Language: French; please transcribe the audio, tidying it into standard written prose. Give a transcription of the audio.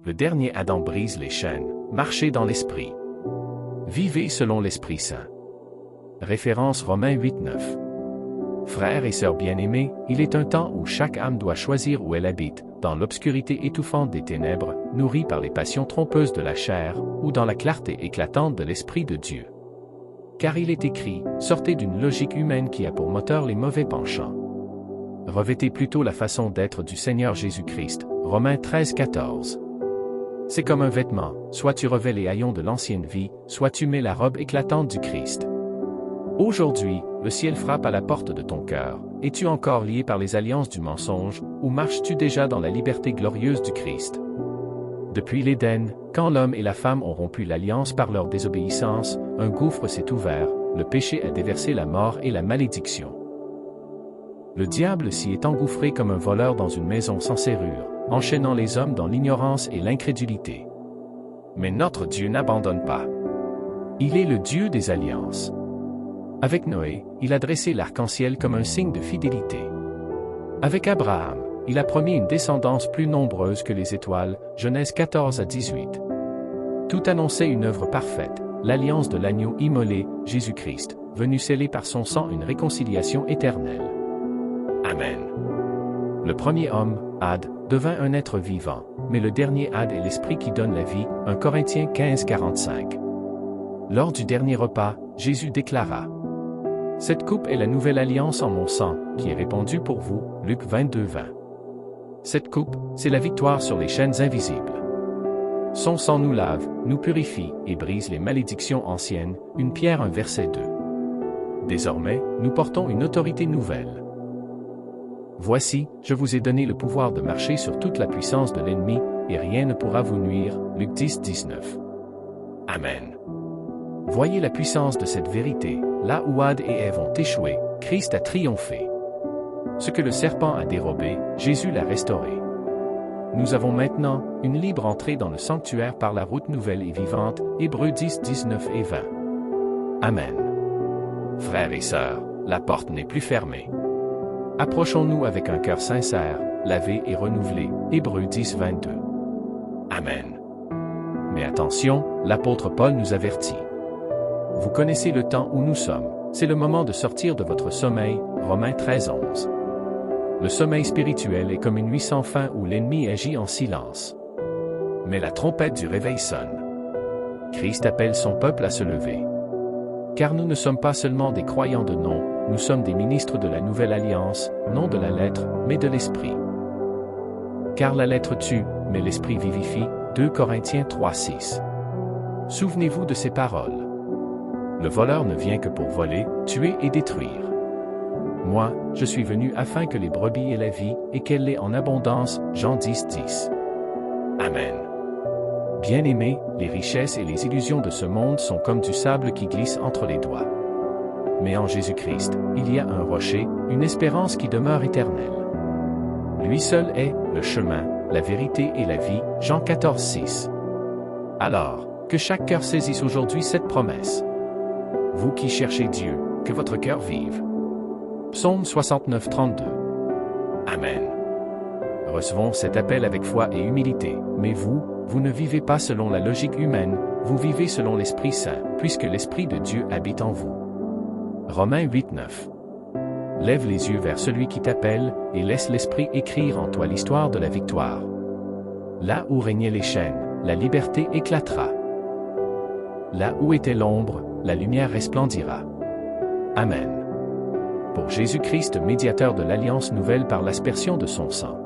Le dernier Adam brise les chaînes, marchez dans l'Esprit. Vivez selon l'Esprit Saint. Référence Romains 8:9. Frères et sœurs bien-aimés, il est un temps où chaque âme doit choisir où elle habite, dans l'obscurité étouffante des ténèbres, nourrie par les passions trompeuses de la chair, ou dans la clarté éclatante de l'Esprit de Dieu. Car il est écrit, sortez d'une logique humaine qui a pour moteur les mauvais penchants. Revêtez plutôt la façon d'être du Seigneur Jésus-Christ, Romains 13:14. C'est comme un vêtement, soit tu revêts les haillons de l'ancienne vie, soit tu mets la robe éclatante du Christ. Aujourd'hui, le ciel frappe à la porte de ton cœur. Es-tu encore lié par les alliances du mensonge, ou marches-tu déjà dans la liberté glorieuse du Christ? Depuis l'Éden, quand l'homme et la femme ont rompu l'alliance par leur désobéissance, un gouffre s'est ouvert, le péché a déversé la mort et la malédiction. Le diable s'y est engouffré comme un voleur dans une maison sans serrure, enchaînant les hommes dans l'ignorance et l'incrédulité. Mais notre Dieu n'abandonne pas. Il est le Dieu des alliances. Avec Noé, il a dressé l'arc-en-ciel comme un signe de fidélité. Avec Abraham, il a promis une descendance plus nombreuse que les étoiles, Genèse 14-18. Tout annonçait une œuvre parfaite, l'alliance de l'agneau immolé, Jésus-Christ, venu sceller par son sang une réconciliation éternelle. Amen. Le premier homme, Ad, devint un être vivant, mais le dernier Ad est l'Esprit qui donne la vie, 1 Corinthiens 15:45. Lors du dernier repas, Jésus déclara: cette coupe est la nouvelle alliance en mon sang, qui est répandue pour vous, Luc 22:20. Cette coupe, c'est la victoire sur les chaînes invisibles. Son sang nous lave, nous purifie, et brise les malédictions anciennes, 1 Pierre 1 verset 2. Désormais, nous portons une autorité nouvelle. Voici, je vous ai donné le pouvoir de marcher sur toute la puissance de l'ennemi, et rien ne pourra vous nuire, Luc 10:19. Amen. Voyez la puissance de cette vérité, là où Ad et Ève ont échoué, Christ a triomphé. Ce que le serpent a dérobé, Jésus l'a restauré. Nous avons maintenant une libre entrée dans le sanctuaire par la route nouvelle et vivante, Hébreux 10:19 et 20. Amen. Frères et sœurs, la porte n'est plus fermée. Approchons-nous avec un cœur sincère, lavé et renouvelé, Hébreux 10:22. Amen. Mais attention, l'apôtre Paul nous avertit. Vous connaissez le temps où nous sommes, c'est le moment de sortir de votre sommeil, Romains 13:11. Le sommeil spirituel est comme une nuit sans fin où l'ennemi agit en silence. Mais la trompette du réveil sonne. Christ appelle son peuple à se lever. Car nous ne sommes pas seulement des croyants de nom, nous sommes des ministres de la nouvelle alliance, non de la lettre, mais de l'esprit. Car la lettre tue, mais l'esprit vivifie, 2 Corinthiens 3:6. Souvenez-vous de ces paroles. Le voleur ne vient que pour voler, tuer et détruire. Moi, je suis venu afin que les brebis aient la vie, et qu'elle l'ait en abondance, Jean 10:10. Amen. Bien-aimés, les richesses et les illusions de ce monde sont comme du sable qui glisse entre les doigts. Mais en Jésus-Christ, il y a un rocher, une espérance qui demeure éternelle. Lui seul est le chemin, la vérité et la vie, Jean 14:6. Alors, que chaque cœur saisisse aujourd'hui cette promesse. Vous qui cherchez Dieu, que votre cœur vive. Psaume 69:32. Amen. Recevons cet appel avec foi et humilité, mais vous ne vivez pas selon la logique humaine, vous vivez selon l'Esprit Saint, puisque l'Esprit de Dieu habite en vous. Romains 8:9. Lève les yeux vers celui qui t'appelle, et laisse l'Esprit écrire en toi l'histoire de la victoire. Là où régnaient les chaînes, la liberté éclatera. Là où était l'ombre, la lumière resplendira. Amen. Pour Jésus-Christ, médiateur de l'Alliance nouvelle par l'aspersion de son sang.